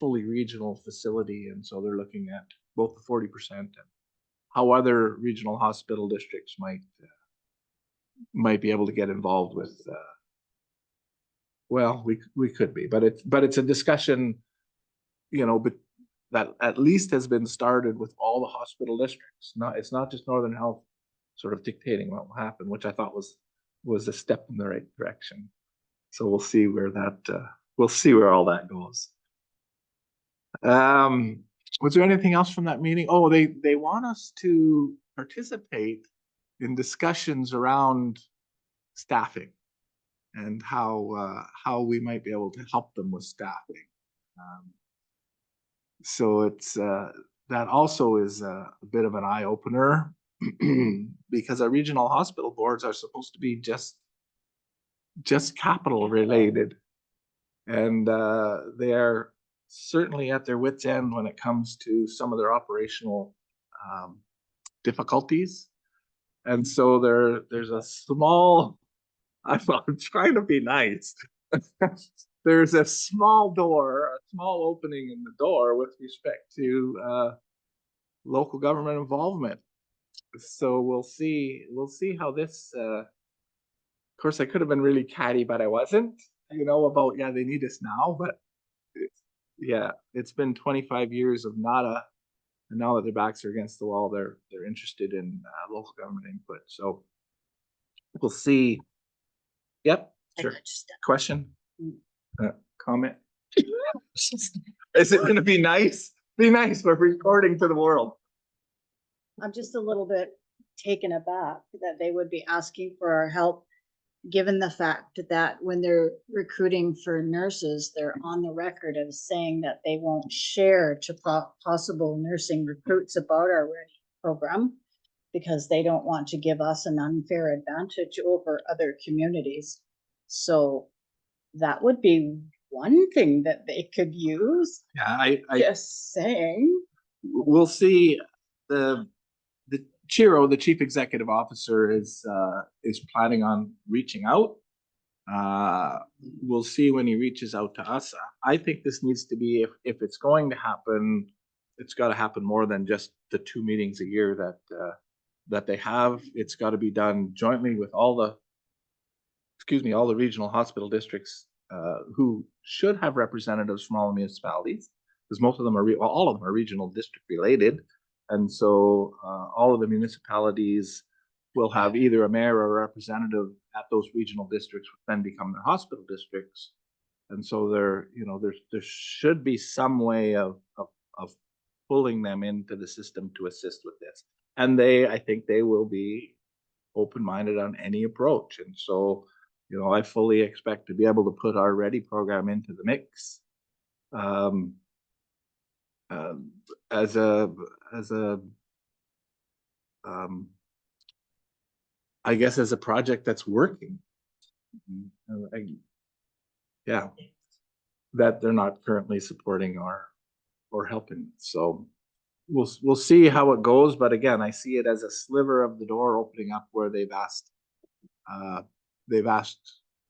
A: fully regional facility. And so they're looking at both the 40% and how other regional hospital districts might be able to get involved with. Well, we could be, but it's a discussion, but that at least has been started with all the hospital districts. It's not just Northern Health sort of dictating what will happen, which I thought was a step in the right direction. So we'll see where all that goes. Was there anything else from that meeting? Oh, they want us to participate in discussions around staffing and how we might be able to help them with staffing. So it's that also is a bit of an eye opener. because our regional hospital boards are supposed to be just capital related. And they are certainly at their wits' end when it comes to some of their operational difficulties. And so there's a small, I'm trying to be nice. There's a small door, a small opening in the door with respect to local government involvement. So we'll see how this, of course, I could have been really catty, but I wasn't, about, yeah, they need us now, but yeah, it's been 25 years of nada. And now that their backs are against the wall, they're interested in local government input. So we'll see. Yep, sure. Question? Comment? Is it going to be nice? Be nice. We're recording to the world.
E: I'm just a little bit taken aback that they would be asking for our help, given the fact that when they're recruiting for nurses, they're on the record of saying that they won't share to possible nursing recruits about our Ready program because they don't want to give us an unfair advantage over other communities. So that would be one thing that they could use.
A: Yeah, I
E: Just saying.
A: we'll see. The Chiro, the chief executive officer, is planning on reaching out. We'll see when he reaches out to us. I think this needs to be, if it's going to happen, it's got to happen more than just the 2 meetings a year that they have. It's got to be done jointly with all the regional hospital districts who should have representatives from all the municipalities, because most of them are, all of them are regional district related. And so all of the municipalities will have either a mayor or a representative at those regional districts, which then become their hospital districts. And so there should be some way of pulling them into the system to assist with this. And I think they will be open-minded on any approach. And so, I fully expect to be able to put our Ready program into the mix. As a I guess as a project that's working. Yeah, that they're not currently supporting or helping. So we'll see how it goes. But again, I see it as a sliver of the door opening up where they've asked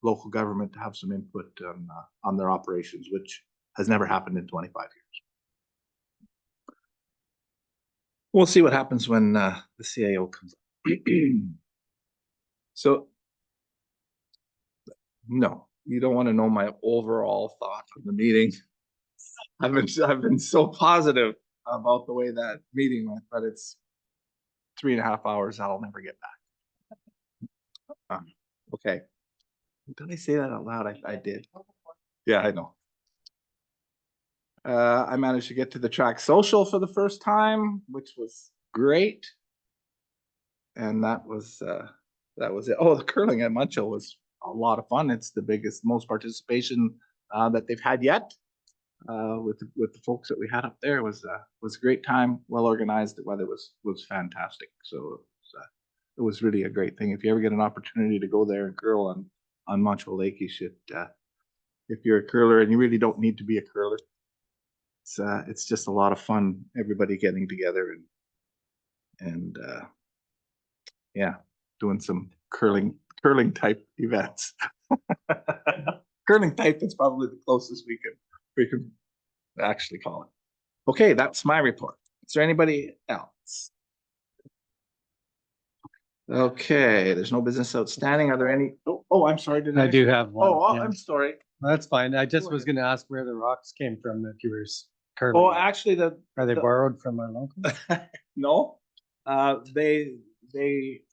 A: local government to have some input on their operations, which has never happened in 25 years. We'll see what happens when the CAO comes up. So, no, you don't want to know my overall thought on the meeting. I've been so positive about the way that meeting went, but it's 3.5 hours I'll never get back. Okay. Did I say that out loud? I did. Yeah, I know. I managed to get to the track social for the first time, which was great. And that was it. Oh, the curling at Muncho was a lot of fun. It's the most participation that they've had yet. With the folks that we had up there, was a great time, well organized. The weather was fantastic. So it was really a great thing. If you ever get an opportunity to go there and curl on Muncho Lake, you should. If you're a curler, and you really don't need to be a curler, it's just a lot of fun. Everybody getting together and yeah, doing some curling type events. Curling type is probably the closest we can actually call it. Okay, that's my report. Is there anybody else? Okay, there's no business outstanding. Are there any? Oh, I'm sorry.
F: I do have one.
A: Oh,
F: yeah.
A: I'm sorry.
F: That's fine. I just
A: Go
F: was
A: ahead.
F: gonna ask where the rocks came from if you were curling.
A: Oh, actually,
F: Are they borrowed from our local?
A: no, they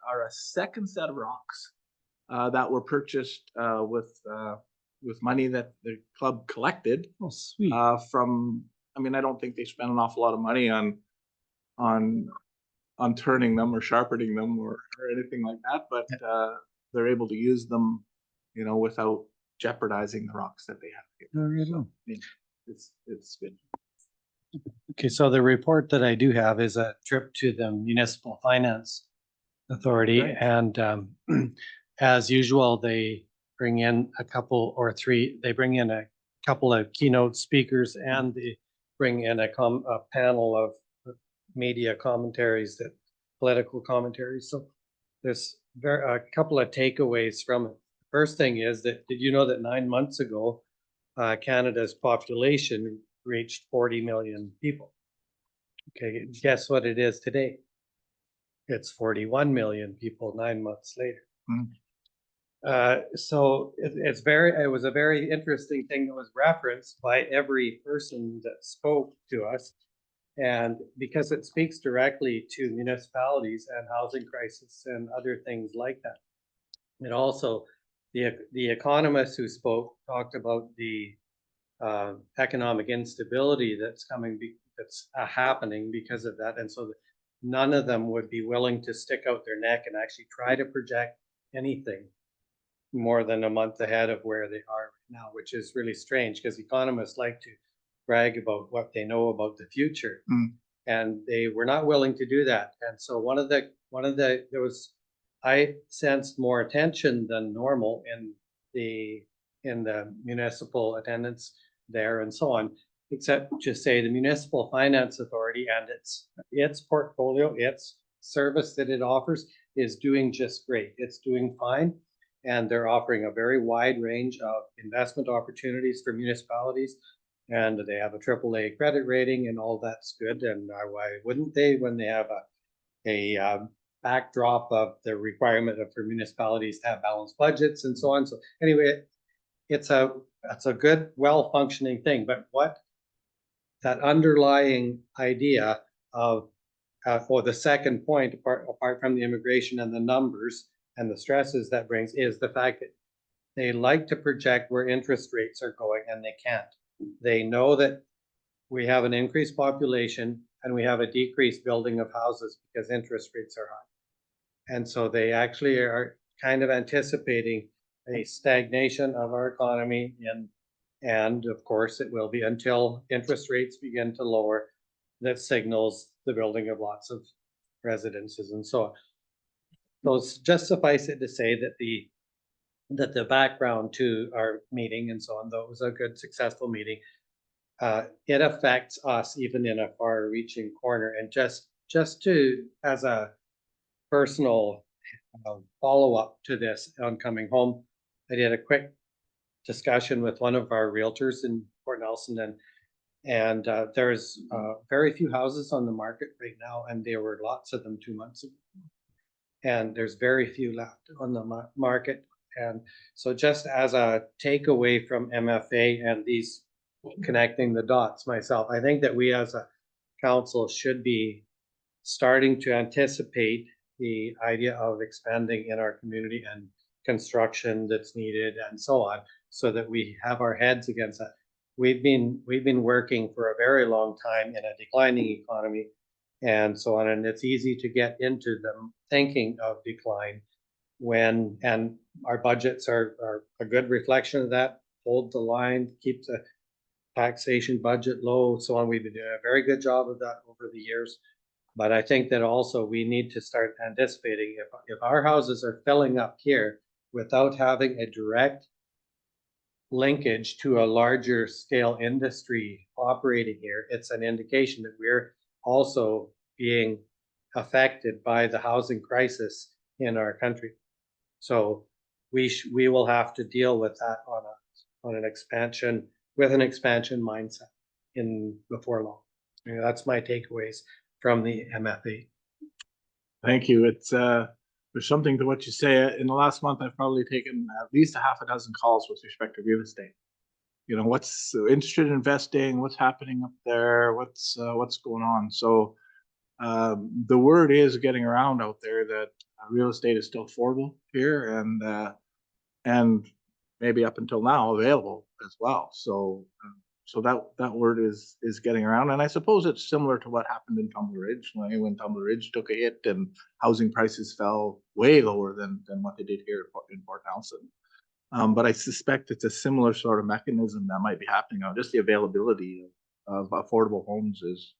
A: are a second set of rocks that were purchased with money that the club collected.
F: Oh, sweet.
A: From, I mean, I don't think they spent an awful lot of money on turning them or sharpening them or anything like that, but they're able to use them, without jeopardizing the rocks that they have here.
F: Oh, right
A: So,
F: on.
A: yeah, it's good.
F: Okay, so the report that I do have is a trip to the Municipal Finance Authority,
A: Right.
F: and as usual, they bring in they bring in a couple of keynote speakers, and they bring in a panel of media commentaries, political commentaries. So there's a couple of takeaways from it. First thing is that, did you know that 9 months ago, Canada's population reached 40 million people? Okay, guess what it is today? It's 41 million people 9 months later. So it was a very interesting thing that was referenced by every person that spoke to us. And because it speaks directly to municipalities and housing crisis and other things like that. It also, the economists who spoke talked about the economic instability that's happening because of that. And so none of them would be willing to stick out their neck and actually try to project anything more than a month ahead of where they are right now, which is really strange because economists like to brag about what they know about the future. And they were not willing to do that. And so I sensed more attention than normal in the municipal attendance there and so on, except to say the Municipal Finance Authority and its portfolio, its service that it offers is doing just great. It's doing fine. And they're offering a very wide range of investment opportunities for municipalities. And they have a AAA credit rating, and all that's good. And why wouldn't they, when they have a backdrop of the requirement for municipalities to have balanced budgets and so on. So anyway, it's a good, well-functioning thing. But what that underlying idea of, for the second point, apart from the immigration and the numbers and the stresses that brings, is the fact that they like to project where interest rates are going, and they can't. They know that we have an increased population and we have a decreased building of houses because interest rates are high. And so they actually are kind of anticipating a stagnation of our economy, and of course it will be until interest rates begin to lower, that signals the building of lots of residences and so on. So just suffice it to say that the background to our meeting and so on, though it was a good, successful meeting, it affects us even in a far-reaching corner. And just to, as a personal follow-up to this on coming home, I did a quick discussion with one of our realtors in Port Nelson, and there's very few houses on the market right now, and there were lots of them 2 months ago. And there's very few left on the market. And so just as a takeaway from MFA and these connecting the dots myself, I think that we as a council should be starting to anticipate the idea of expanding in our community and construction that's needed and so on, so that we have our heads against that. We've been working for a very long time in a declining economy and so on, and it's easy to get into them thinking of decline and our budgets are a good reflection of that. Hold the line, keep the taxation budget low, so on. We've been doing a very good job of that over the years. But I think that also we need to start anticipating if our houses are filling up here without having a direct linkage to a larger scale industry operating here, it's an indication that we're also being affected by the housing crisis in our country. So we will have to deal with that on an expansion, with an expansion mindset before long. That's my takeaways from the MFA.
A: Thank you. It's there's something to what you say. In the last month, I've probably taken at least a half a dozen calls with respect to real estate. You know, what's interested in investing, what's happening up there, what's going on. So the word is getting around out there that real estate is still affordable here, and maybe up until now available as well. So that word is getting around, and I suppose it's similar to what happened in Tumbler Ridge when Tumbler Ridge took a hit and housing prices fell way lower than what they did here in Port Nelson. But I suspect it's a similar sort of mechanism that might be happening on just the availability of affordable homes is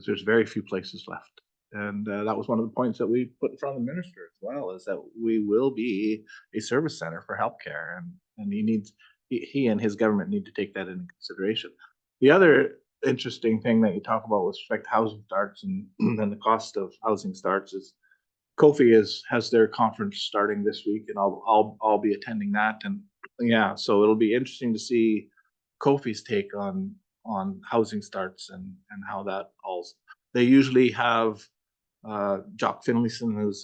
A: there's very few places left. And that was one of the points that we put in front of the minister as well, is that we will be a service center for healthcare, and he and his government need to take that into consideration. The other interesting thing that you talk about with respect to housing starts and the cost of housing starts is Kofi has their conference starting this week, and I'll be attending that. And yeah, so it'll be interesting to see Kofi's take on housing starts and how that all. They usually have Jock Finlayson, who's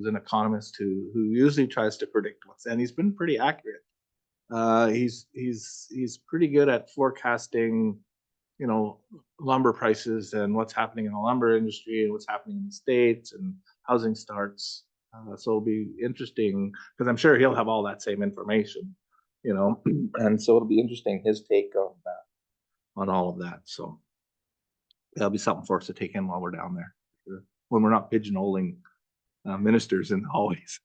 A: an economist who usually tries to predict and he's been pretty accurate. He's pretty good at forecasting, you know, lumber prices and what's happening in the lumber industry and what's happening in the States and housing starts. So it'll be interesting because I'm sure he'll have all that same information, you know, and so it'll be interesting his take on that, on all of that. So that'll be something for us to take in while we're down there, when we're not pigeonholing ministers in the hallways.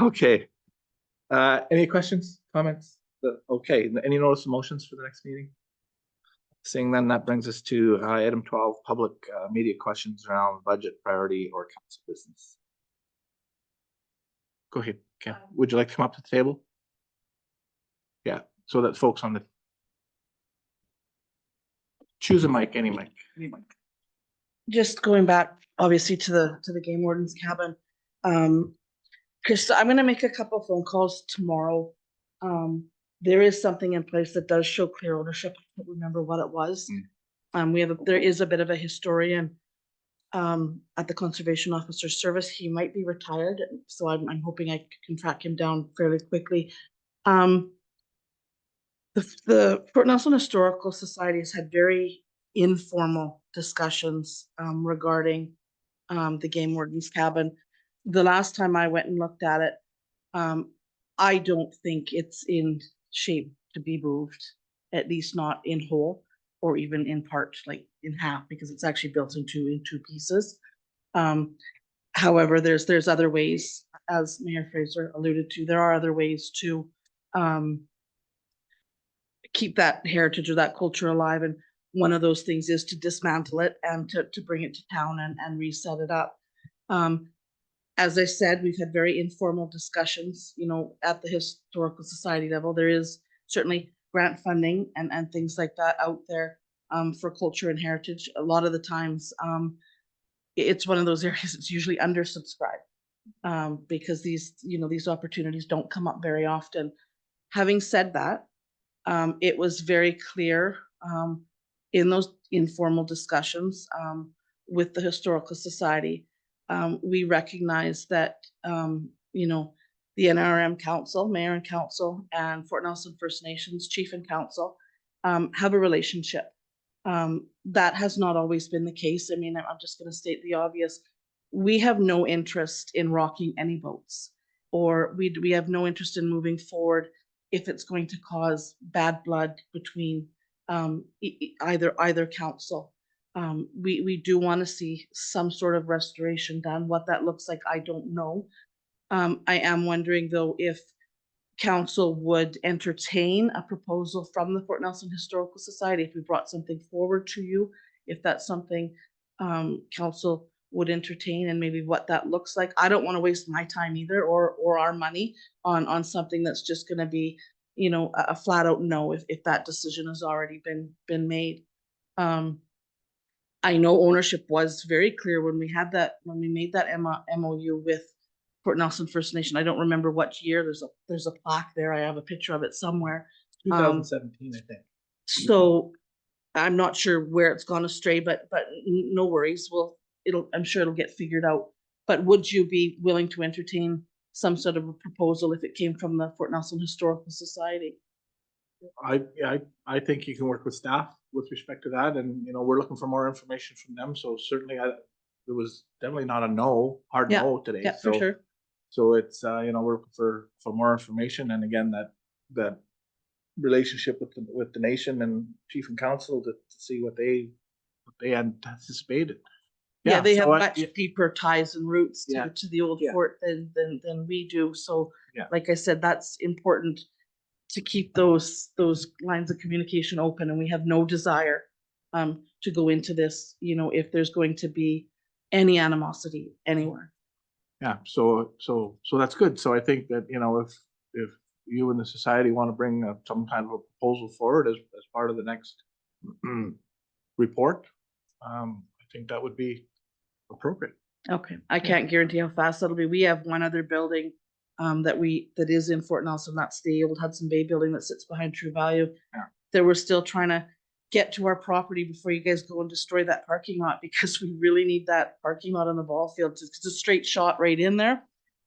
A: Okay. Any questions, comments? Okay, any notice of motions for the next meeting? Seeing then, that brings us to item 12, public media questions around budget priority or council business. Go ahead, Ken. Would you like to come up to the table? Yeah, so that folks on the choose a mic, any mic.
J: Just going back, obviously, to the game warden's cabin. Chris, I'm gonna make a couple phone calls tomorrow. There is something in place that does show clear ownership. I can't remember what it was. There is a bit of a historian at the Conservation Officer Service. He might be retired, so I'm hoping I can track him down fairly quickly. The Fort Nelson Historical Society has had very informal discussions regarding the game warden's cabin. The last time I went and looked at it, I don't think it's in shape to be moved, at least not in whole or even in part, like in half, because it's actually built in two pieces. However, there's other ways, as Mayor Fraser alluded to, there are other ways to keep that heritage or that culture alive. And one of those things is to dismantle it and to bring it to town and reset it up. As I said, we've had very informal discussions, you know, at the Historical Society level. There is certainly grant funding and things like that out there for culture and heritage. A lot of the times, it's one of those areas that's usually undersubscribed because these opportunities don't come up very often. Having said that, it was very clear in those informal discussions with the Historical Society. We recognize that, the NRM Council, Mayor and Council, and Fort Nelson First Nations Chief and Council have a relationship. That has not always been the case. I mean, I'm just going to state the obvious. We have no interest in rocking any boats, or we have no interest in moving forward if it's going to cause bad blood between either council. We do want to see some sort of restoration done. What that looks like, I don't know. I am wondering though if council would entertain a proposal from the Fort Nelson Historical Society if we brought something forward to you, if that's something council would entertain, and maybe what that looks like. I don't want to waste my time either or our money on something that's just going to be, a flat out no if that decision has already been made. I know ownership was very clear when we made that MOU with Fort Nelson First Nation. I don't remember what year. There's a plaque there. I have a picture of it somewhere.
A: 2017, I think.
J: So I'm not sure where it's gone astray, but no worries. I'm sure it'll get figured out. But would you be willing to entertain some sort of a proposal if it came from the Fort Nelson Historical Society?
A: I think you can work with staff with respect to that, and we're looking for more information from them. So certainly, it was definitely not a hard no today.
J: Yeah, for sure.
A: So it's we're looking for more information, and again that relationship with the nation and chief and council to see what they anticipated.
J: Yeah, they have
A: so
J: much deeper ties and roots to the old fort than we do. So,
A: Yeah.
J: like I said, that's important. to keep those lines of communication open, and we have no desire to go into this, you know, if there's going to be any animosity anywhere.
A: Yeah, so that's good. So I think that, you know, if you and the society want to bring some kind of a proposal forward as part of the next report, I think that would be appropriate.
J: Okay, I can't guarantee how fast that'll be. We have one other building that is in Fort Nelson. That's the old Hudson Bay building that sits behind True Value.
A: Yeah.
J: That we're still trying to get to our property before you guys go and destroy that parking lot, because we really need that parking lot on the ball field. It's a straight shot right in there.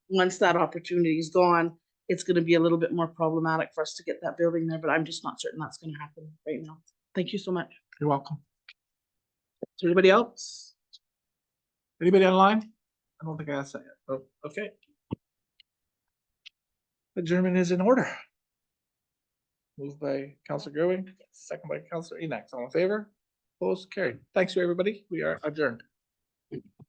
J: Once that opportunity is gone, it's gonna be a little bit more problematic for us to get that building there, but I'm just not certain that's gonna happen right now. Thank you so much.
A: You're welcome. Is there anybody else? Anybody online? I don't think I asked that yet. Oh, okay. Adjournment is in order. Moved by Councilor Gerwin, second by Councilor Enoch. All in favor? Opposed? Carried. Thanks to everybody. We are adjourned.